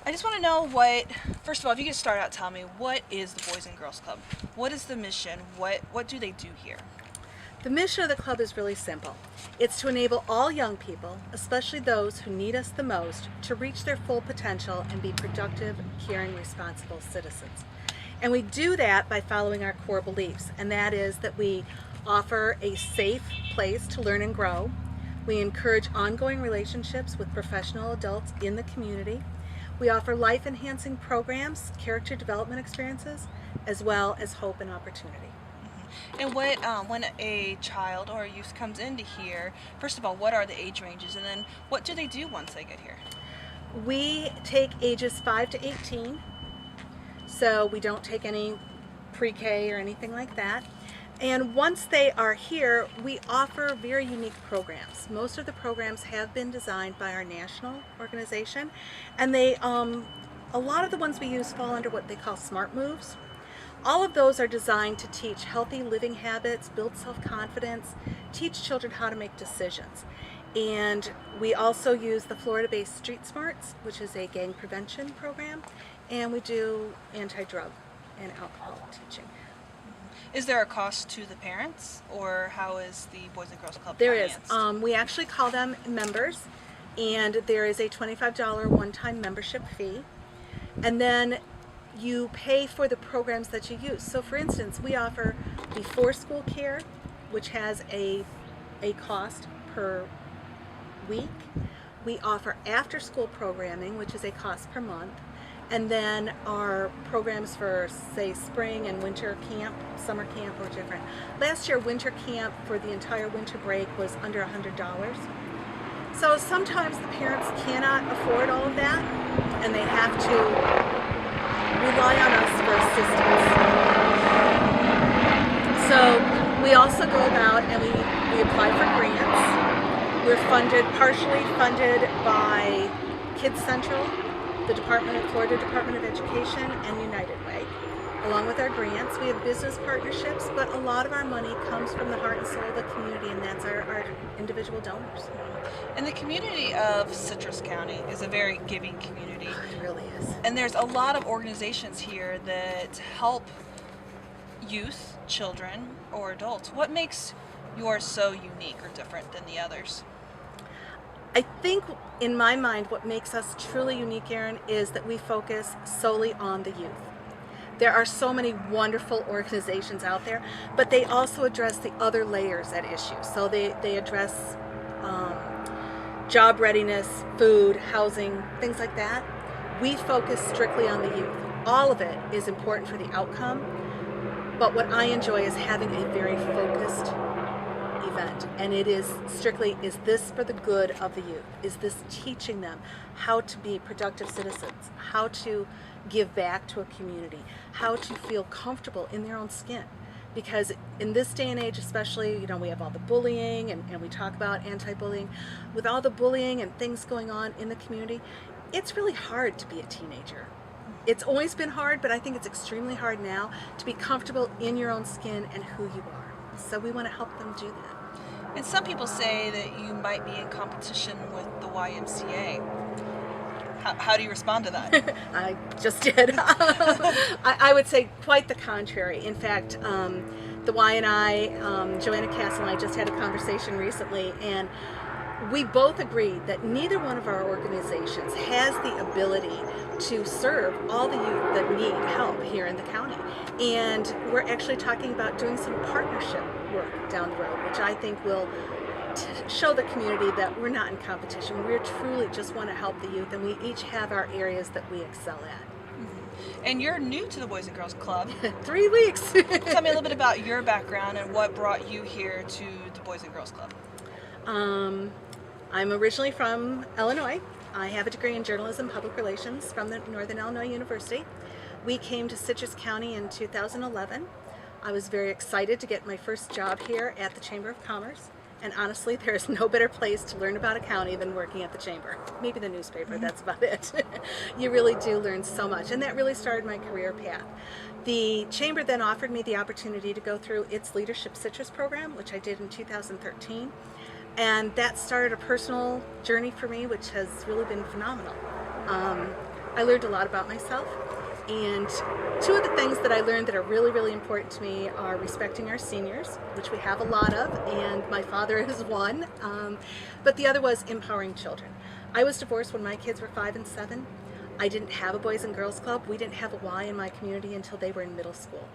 I just want to know what, first of all, if you could start out, tell me, what is the Boys and Girls Club? What is the mission? What do they do here? The mission of the club is really simple. It's to enable all young people, especially those who need us the most, to reach their full potential and be productive, caring, responsible citizens. And we do that by following our core beliefs, and that is that we offer a safe place to learn and grow. We encourage ongoing relationships with professional adults in the community. We offer life-enhancing programs, character development experiences, as well as hope and opportunity. And what, when a child or a youth comes into here, first of all, what are the age ranges, and then what do they do once they get here? We take ages 5 to 18, so we don't take any pre-K or anything like that. And once they are here, we offer very unique programs. Most of the programs have been designed by our national organization, and they, a lot of the ones we use fall under what they call SMART moves. All of those are designed to teach healthy living habits, build self-confidence, teach children how to make decisions. And we also use the Florida-based Street Smarts, which is a gang prevention program, and we do anti-drug and alcohol teaching. Is there a cost to the parents, or how is the Boys and Girls Club There financed? is. We actually call them members, and there is a $25 one-time membership fee. And then you pay for the programs that you use. So for instance, we offer before school care, which has a cost per week. We offer after school programming, which is a cost per month. And then our programs for, say, spring and winter camp, summer camp, are different. Last year, winter camp for the entire winter break was under $100. So sometimes the parents cannot afford all of that, and they have to rely on us for assistance. So we also go about and we apply for grants. We're partially funded by Kids Central, the Florida Department of Education, and United Way. Along with our grants, we have business partnerships, but a lot of our money comes from the heart and soul of the community, and that's our individual donors. And the community of Citrus County is a very giving community. It really is. And there's a lot of organizations here that help youth, children, or adults. What makes yours so unique or different than the others? I think, in my mind, what makes us truly unique, Erin, is that we focus solely on the youth. There are so many wonderful organizations out there, but they also address the other layers at issue. So they address job readiness, food, housing, things like that. We focus strictly on the youth. All of it is important for the outcome, but what I enjoy is having a very focused event, and it is strictly, is this for the good of the youth? Is this teaching them how to be productive citizens, how to give back to a community, how to feel comfortable in their own skin? Because in this day and age especially, you know, we have all the bullying, and we talk about anti-bullying. With all the bullying and things going on in the community, it's really hard to be a teenager. It's always been hard, but I think it's extremely hard now to be comfortable in your own skin and who you are. So we want to help them do that. And some people say that you might be in competition with the YMCA. How do you respond to that? I just did. I would say quite the contrary. In fact, the Y and I, Joanna Castle and I just had a conversation recently, and we both agreed that neither one of our organizations has the ability to serve all the youth that need help here in the county. And we're actually talking about doing some partnership work down the road, which I think will show the community that we're not in competition. We truly just want to help the youth, and we each have our areas that we excel at. And you're new to the Boys and Girls Club. 3 weeks. Tell me a little bit about your background and what brought you here to the Boys and Girls Club. I'm originally from Illinois. I have a degree in journalism public relations from the Northern Illinois University. We came to Citrus County in 2011. I was very excited to get my first job here at the Chamber of Commerce. And honestly, there's no better place to learn about a county than working at the Chamber. Maybe the newspaper, that's about it. You really do learn so much, and that really started my career path. The Chamber then offered me the opportunity to go through its Leadership Citrus program, which I did in 2013. And that started a personal journey for me, which has really been phenomenal. I learned a lot about myself. And two of the things that I learned that are really, really important to me are respecting our seniors, which we have a lot of, and my father is one. But the other was empowering children. I was divorced when my kids were 5 and 7. I didn't have a Boys and Girls Club. We didn't have a Y in my community until they were in middle school.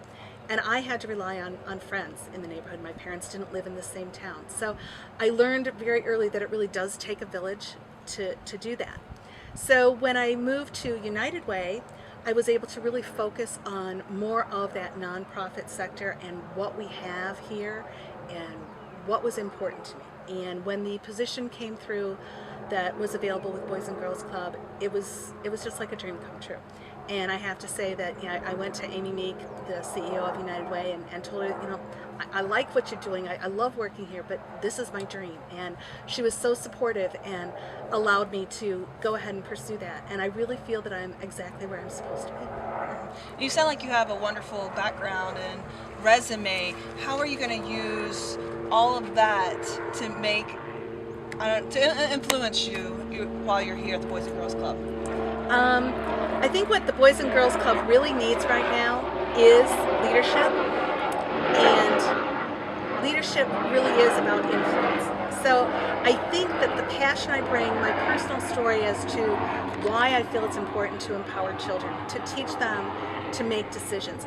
And I had to rely on friends in the neighborhood. My parents didn't live in the same town. So I learned very early that it really does take a village to do that. So when I moved to United Way, I was able to really focus on more of that nonprofit sector and what we have here and what was important to me. And when the position came through that was available with Boys and Girls Club, it was just like a dream come true. And I have to say that, you know, I went to Amy Meek, the CEO of United Way, and told her, you know, I like what you're doing. I love working here, but this is my dream. And she was so supportive and allowed me to go ahead and pursue that. And I really feel that I'm exactly where I'm supposed to be. You sound like you have a wonderful background and resume. How are you going to use all of that to make, to influence you while you're here at the Boys and Girls Club? I think what the Boys and Girls Club really needs right now is leadership, and leadership really is about influence. So I think that the passion I bring, my personal story as to why I feel it's important to empower children, to teach them to make decisions.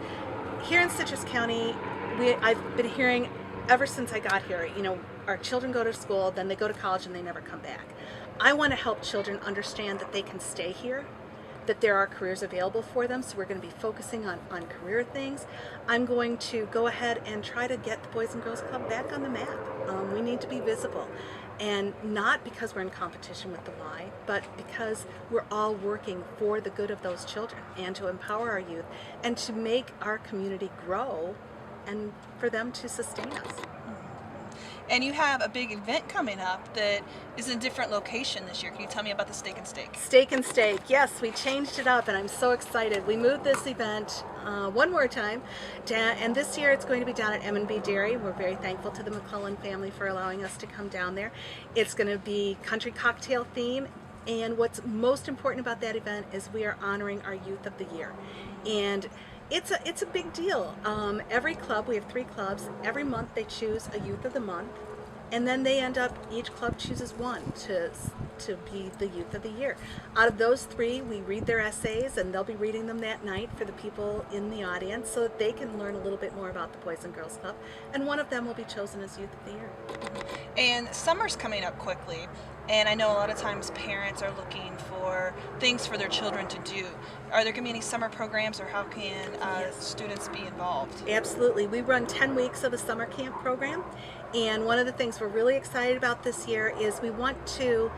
Here in Citrus County, I've been hearing ever since I got here, you know, our children go to school, then they go to college, and they never come back. I want to help children understand that they can stay here, that there are careers available for them, so we're going to be focusing on career things. I'm going to go ahead and try to get the Boys and Girls Club back on the map. We need to be visible, and not because we're in competition with the Y, but because we're all working for the good of those children and to empower our youth and to make our community grow and for them to sustain us. And you have a big event coming up that is in a different location this year. Can you tell me about the Steak and Steak? Steak and Steak, yes, we changed it up and I'm so excited. We moved this event one more time, and this year it's going to be down at M&B Dairy. We're very thankful to the McClellan family for allowing us to come down there. It's going to be country cocktail theme, and what's most important about that event is we are honoring our Youth of the Year. And it's a big deal. Every club, we have 3 clubs, every month they choose a Youth of the Month, and then they end up, each club chooses one to be the Youth of the Year. Out of those 3, we read their essays, and they'll be reading them that night for the people in the audience so that they can learn a little bit more about the Boys and Girls Club, and one of them will be chosen as Youth of the Year. And summer's coming up quickly, and I know a lot of times parents are looking for things for their children to do. Are there going to be any summer programs, or how can students be involved? Absolutely. We run 10 weeks of a summer camp program, and one of the things we're really excited about this year is we want to,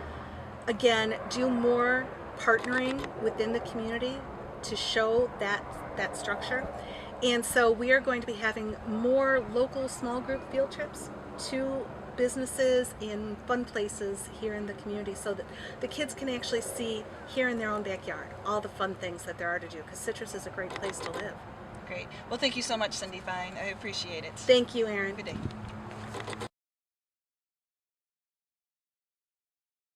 again, do more partnering within the community to show that structure. And so we are going to be having more local small group field trips to businesses in fun places here in the community so that the kids can actually see here in their own backyard all the fun things that there are to do, because Citrus is a great place to live. Great. Well, thank you so much, Cindi Fein. I appreciate it. Thank you, Erin. Good day.